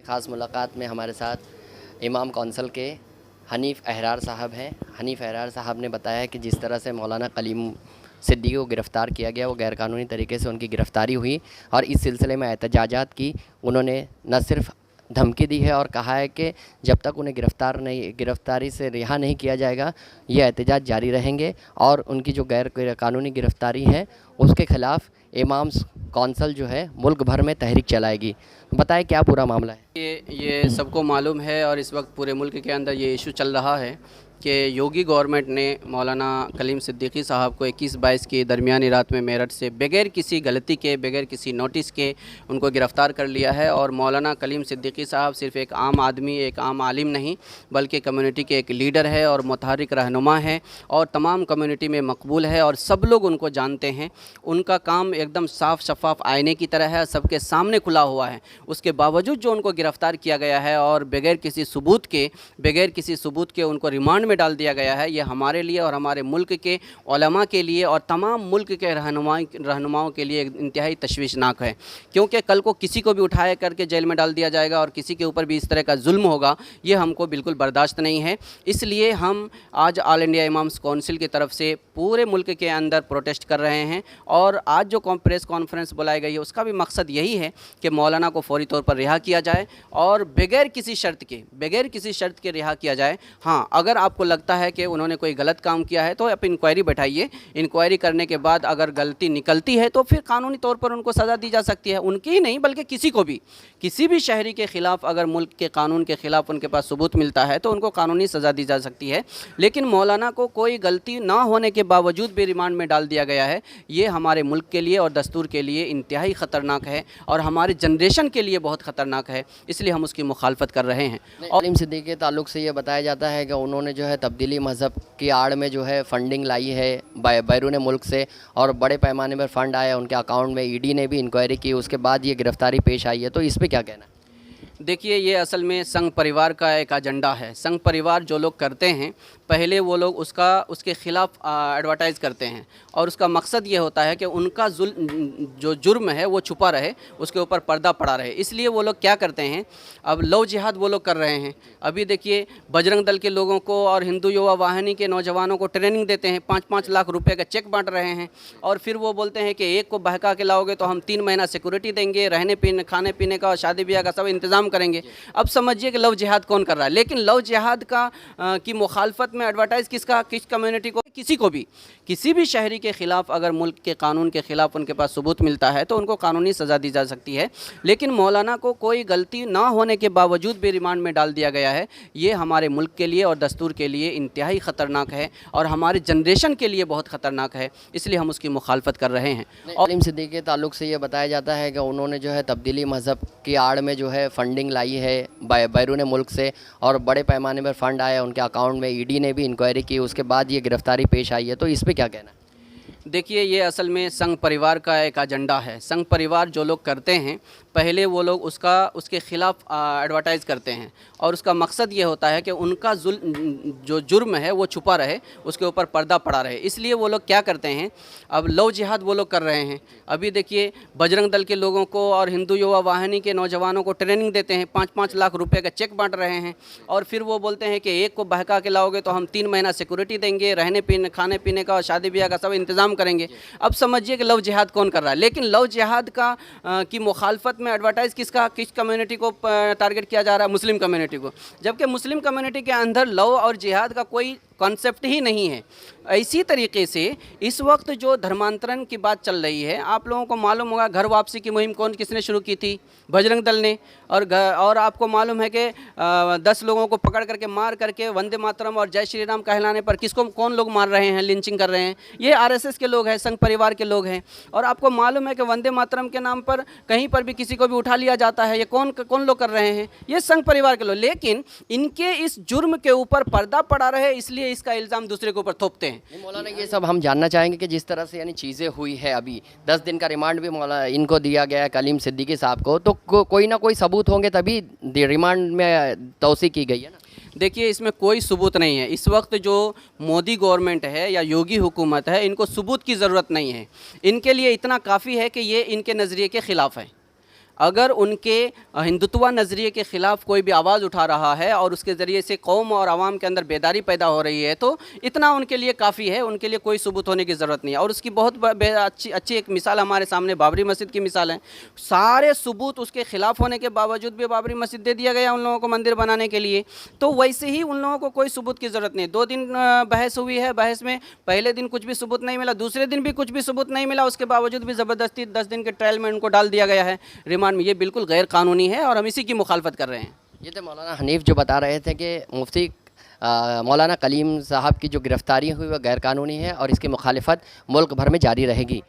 ख़ास मुलाकात में हमारे साथ इमाम कौंसल के हनीफ़ अहरार साहब हैं। हनीफ़ अहरार साहब ने बताया कि जिस तरह से मौलाना कलीम सिद्दीकी को गिरफ़्तार किया गया, वो गैरकानूनी तरीके से उनकी गिरफ़्तारी हुई और इस सिलसिले में एहतजाजात की उन्होंने न सिर्फ़ धमकी दी है और कहा है कि जब तक उन्हें गिरफ़्तारी से रिहा नहीं किया जाएगा, ये एहतजाज जारी रहेंगे और उनकी जो गैर कानूनी गिरफ़्तारी है उसके ख़िलाफ़ इमाम्स कौंसल जो है मुल्क भर में तहरीक चलाएगी। बताएं क्या पूरा मामला है। ये सबको मालूम है और इस वक्त पूरे मुल्क के अंदर ये इशू चल रहा है कि योगी गवर्नमेंट ने मौलाना कलीम सिद्दीकी साहब को 21-22 की दरमियानी रात में मेरठ से बग़ैर किसी गलती के, बग़ैर किसी नोटिस के उनको गिरफ़्तार कर लिया है। और मौलाना कलीम सिद्दीकी साहब सिर्फ़ एक आम आदमी, एक आम आलिम नहीं, बल्कि कम्युनिटी के एक लीडर है और मुतहर्रिक रहनुमा है और तमाम कम्युनिटी में मकबूल है और सब लोग उनको जानते हैं। उनका काम एकदम साफ़ शफाफ आईने की तरह है, सबके सामने खुला हुआ है। उसके बावजूद जो उनको गिरफ़्तार किया गया है और बग़ैर किसी सबूत के उनको रिमांड डाल दिया गया है, ये हमारे लिए और हमारे मुल्क के उलमा के लिए और तमाम मुल्क के रहनुमाओं के लिए इंतहाई तशवीशनाक है। क्योंकि कल को किसी को भी उठाया करके जेल में डाल दिया जाएगा और किसी के ऊपर भी इस तरह का जुल्म होगा, ये हमको बिल्कुल बर्दाश्त नहीं है। इसलिए हम आज ऑल इंडिया इमाम्स काउंसिल की तरफ से पूरे मुल्क के अंदर प्रोटेस्ट कर रहे हैं और आज जो प्रेस कॉन्फ्रेंस बुलाई गई है उसका भी मकसद यही है कि मौलाना को फौरी तौर पर रिहा किया जाए और बग़ैर किसी शर्त के रिहा किया जाए। हाँ, अगर आपको लगता है कि उन्होंने कोई गलत काम किया है तो आप इंक्वायरी बैठाइए। इंक्वायरी करने के बाद अगर गलती निकलती है तो फिर कानूनी तौर पर उनको सज़ा दी जा सकती है। उनकी ही नहीं बल्कि किसी भी शहरी के ख़िलाफ़ अगर मुल्क के कानून के ख़िलाफ़ उनके पास सबूत मिलता है तो उनको कानूनी सज़ा दी जा सकती है। लेकिन मौलाना को कोई गलती ना होने के बावजूद भी रिमांड में डाल दिया गया है, ये हमारे मुल्क के लिए और दस्तूर के लिए इंतहाई ख़तरनाक है और हमारी जनरेशन के लिए बहुत ख़तरनाक है। इसलिए हम उसकी मुखालफत कर रहे हैं। और कलीम सिद्दीकी के ताल्लुक़ से ये बताया जाता है कि उन्होंने जो है तब्दीली मज़हब की आड़ में जो है फ़ंडिंग लाई है बैरून मुल्क से और बड़े पैमाने पर फ़ंड आया उनके अकाउंट में। ईडी ने भी इंक्वायरी की, उसके बाद ये गिरफ़्तारी पेश आई है, तो इस पर क्या कहना है? देखिए, ये असल में संघ परिवार का एक एजेंडा है। संघ परिवार जो लोग करते हैं, पहले वो लोग उसके ख़िलाफ़ एडवर्टाइज़ करते हैं और उसका मकसद ये होता है कि उनका जो जुर्म है वो छुपा रहे, उसके ऊपर पर्दा पड़ा रहे। इसलिए वो लोग क्या करते हैं, अब लव जिहाद वो लोग कर रहे हैं। अभी देखिए, बजरंग दल के लोगों को और हिंदू युवा वाहिनी के नौजवानों को ट्रेनिंग देते हैं, 5-5 लाख रुपए का चेक बांट रहे हैं और फिर वो बोलते हैं कि एक को बहका के लाओगे तो हम 3 महीना सिक्योरिटी देंगे, रहने पीने, खाने पीने का और शादी ब्याह का सब इंतज़ाम करेंगे। अब समझिए कि लव जिहाद कौन कर रहा है। लेकिन लव जिहाद की मुखालफत में एडवर्टाइज़ किस कम्युनिटी को, किसी भी शहरी के ख़िलाफ़ अगर मुल्क के कानून के ख़िलाफ़ उनके पास सबूत मिलता है तो उनको कानूनी सज़ा दी जा सकती है। लेकिन मौलाना को कोई गलती ना होने के बावजूद भी रिमांड में डाल दिया गया है, ये हमारे मुल्क के लिए और दस्तूर के लिए इंतहाई ख़तरनाक है और हमारी जनरेशन के लिए बहुत ख़तरनाक है। इसलिए हम उसकी मुखालफत कर रहे हैं। और कलीम सिद्दीकी के ताल्लुक़ से ये बताया जाता है कि उन्होंने जो है तब्दीली मज़हब की आड़ में जो है फ़ंडिंग लाई है बैरून मुल्क से और बड़े पैमाने पर फ़ंड आया उनके अकाउंट में। ईडी ने भी इंक्वायरी की, उसके बाद ये गिरफ़्तारी पेश आई है, तो इस पर क्या कहना है? देखिए, ये असल में संघ परिवार का एक एजेंडा है। संघ परिवार जो लोग करते हैं, पहले वो लोग उसके ख़िलाफ़ एडवर्टाइज़ करते हैं और उसका मकसद ये होता है कि उनका जो जुर्म है वो छुपा रहे, उसके ऊपर पर्दा पड़ा रहे। इसलिए वो लोग क्या करते हैं, अब लव जिहाद वो लोग कर रहे हैं। अभी देखिए, बजरंग दल के लोगों को और हिंदू युवा वाहिनी के नौजवानों को ट्रेनिंग देते हैं, 5-5 लाख रुपए का चेक बांट रहे हैं और फिर वो बोलते हैं कि एक को बहका के लाओगे तो हम 3 महीना सिक्योरिटी देंगे, रहने पीने, खाने पीने का और शादी ब्याह का सब इंतज़ाम करेंगे। अब समझिए कि लव जिहाद कौन कर रहा है। लेकिन लव जिहाद की मुखालफत में एडवर्टाइज़ किस कम्युनिटी को टारगेट किया जा रहा है, मुस्लिम कम्युनिटी को, जबकि मुस्लिम कम्युनिटी के अंदर लव और जिहाद का कोई कॉन्सेप्ट ही नहीं है। इसी तरीके से इस वक्त जो धर्मांतरण की बात चल रही है, आप लोगों को मालूम होगा घर वापसी की मुहिम किसने शुरू की थी? बजरंग दल ने। और आपको मालूम है कि 10 लोगों को पकड़ करके मार करके वंदे मातरम और जय श्री राम कहलाने पर कौन लोग मार रहे हैं, लिंचिंग कर रहे हैं? ये आरएसएस के लोग हैं, संघ परिवार के लोग हैं। और आपको मालूम है कि वंदे मातरम के नाम पर कहीं पर भी किसी को भी उठा लिया जाता है। ये कौन लोग कर रहे हैं? ये संघ परिवार के लोग। लेकिन इनके इस जुर्म के ऊपर पर्दा पड़ा रहे, इसलिए इसका इल्ज़ाम दूसरे के ऊपर थोपते हैं। मौलाना, ये सब हम जानना चाहेंगे कि जिस तरह से यानी चीज़ें हुई है, अभी 10 दिन का रिमांड भी मौलाना इनको दिया गया है कलीम सिद्दीकी साहब को, तो कोई ना कोई सबूत होंगे तभी रिमांड में तौसी की गई है ना? देखिए, इसमें कोई सबूत नहीं है। इस वक्त जो मोदी गवर्नमेंट है या योगी हुकूमत है, इनको सबूत की ज़रूरत नहीं है। इनके लिए इतना काफ़ी है कि ये इनके नज़रिए के ख़िलाफ़ है। अगर उनके हिंदुत्व नज़रिए के ख़िलाफ़ कोई भी आवाज़ उठा रहा है और उसके ज़रिए से कौम और आवाम के अंदर बेदारी पैदा हो रही है, तो इतना उनके लिए काफ़ी है, उनके लिए कोई सबूत होने की ज़रूरत नहीं है। और उसकी बहुत अच्छी एक मिसाल हमारे सामने बाबरी मस्जिद की मिसाल है। सारे सबूत उसके ख़िलाफ़ होने के बावजूद भी बाबरी मस्जिद दे दिया गया उन लोगों को मंदिर बनाने के लिए। तो वैसे ही उन लोगों को कोई सबूत की ज़रूरत नहीं। 2 दिन बहस हुई है, बहस में पहले दिन कुछ भी सबूत नहीं मिला, दूसरे दिन भी कुछ भी सबूत नहीं मिला, उसके बावजूद भी ज़बरदस्ती 10 दिन के ट्रायल में उनको डाल दिया गया है रिमांड में। ये बिल्कुल गैर कानूनी है और हम इसी की मुखालफत कर रहे हैं। ये तो मौलाना हनीफ जो बता रहे थे कि मुफ्ती मौलाना कलीम साहब की जो गिरफ़्तारी हुई वह गैरकानूनी है और इसकी मुखालिफत मुल्क भर में जारी रहेगी।